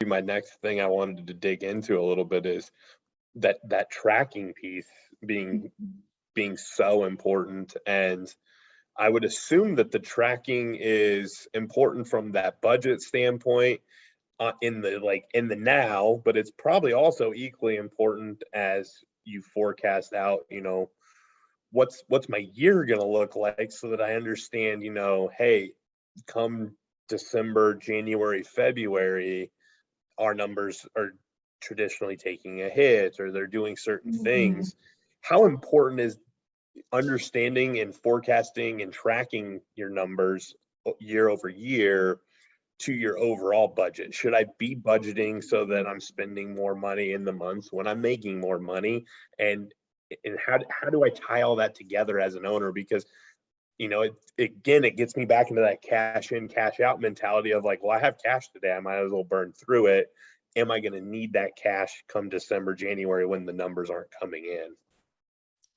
my next thing I wanted to dig into a little bit is that tracking piece being so important. And I would assume that the tracking is important from that budget standpoint, in the now, but it's probably also equally important as you forecast out, what's my year going to look like, so that I understand, hey, come December, January, February, our numbers are traditionally taking a hit, or they're doing certain Mhm. things. How important is understanding and forecasting and tracking your numbers year over year to your overall budget? Should I be budgeting so that I'm spending more money in the months when I'm making more money? And how do I tie all that together as an owner? Because it gets me back into that cash in, cash out mentality of like, well, I have cash today, I might as well burn through it. Am I going to need that cash come December, January, when the numbers aren't coming in?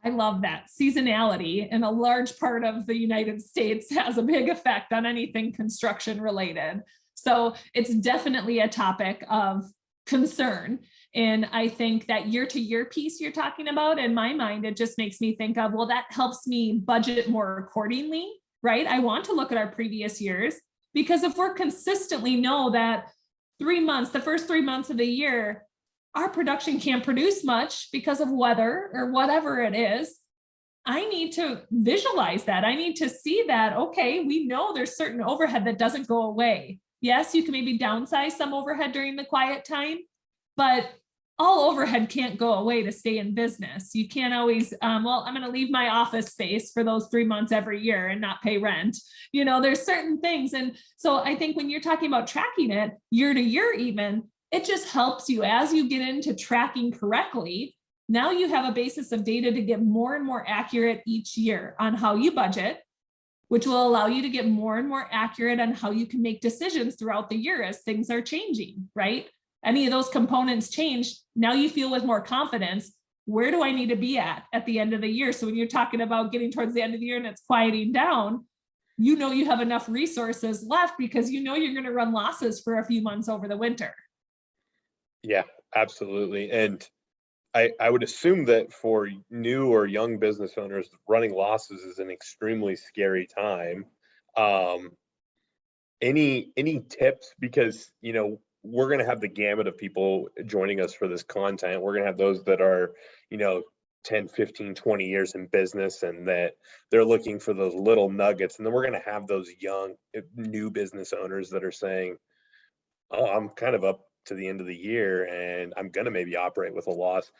I love that. Seasonality in a large part of the United States has a big effect on anything construction related. So it's definitely a topic of concern. And I think that year to year piece you're talking about, in my mind, it just makes me think of, well, that helps me budget more accordingly, right? I want to look at our previous years, because if we're consistently know that 3 months, the first 3 months of the year, our production can't produce much because of weather or whatever it is, I need to visualize that. I need to see that, okay, we know there's certain overhead that doesn't go away. Yes, you can maybe downsize some overhead during the quiet time, but all overhead can't go away to stay in business. You can't always, well, I'm going to leave my office space for those 3 months every year and not pay rent. There's certain things. And so I think when you're talking about tracking it year to year, even, it just helps you as you get into tracking correctly. Now you have a basis of data to get more and more accurate each year on how you budget, which will allow you to get more and more accurate on how you can make decisions throughout the year as things are changing, right? Any of those components change, now you feel with more confidence, where do I need to be at the end of the year? So when you're talking about getting towards the end of the year and it's quieting down, you have enough resources left, because you're going to run losses for a few months over the winter. Yeah, absolutely. And I would assume that for new or young business owners, running losses is an extremely scary time. Um, any tips? Because we're going to have the gamut of people joining us for this content. We're going to have those that are, you know 10, 15, 20 years in business, and that they're looking for those little nuggets. And then we're going to have those young new business owners that are saying, oh, I'm kind of up to the end of the year and I'm going to maybe operate with a loss.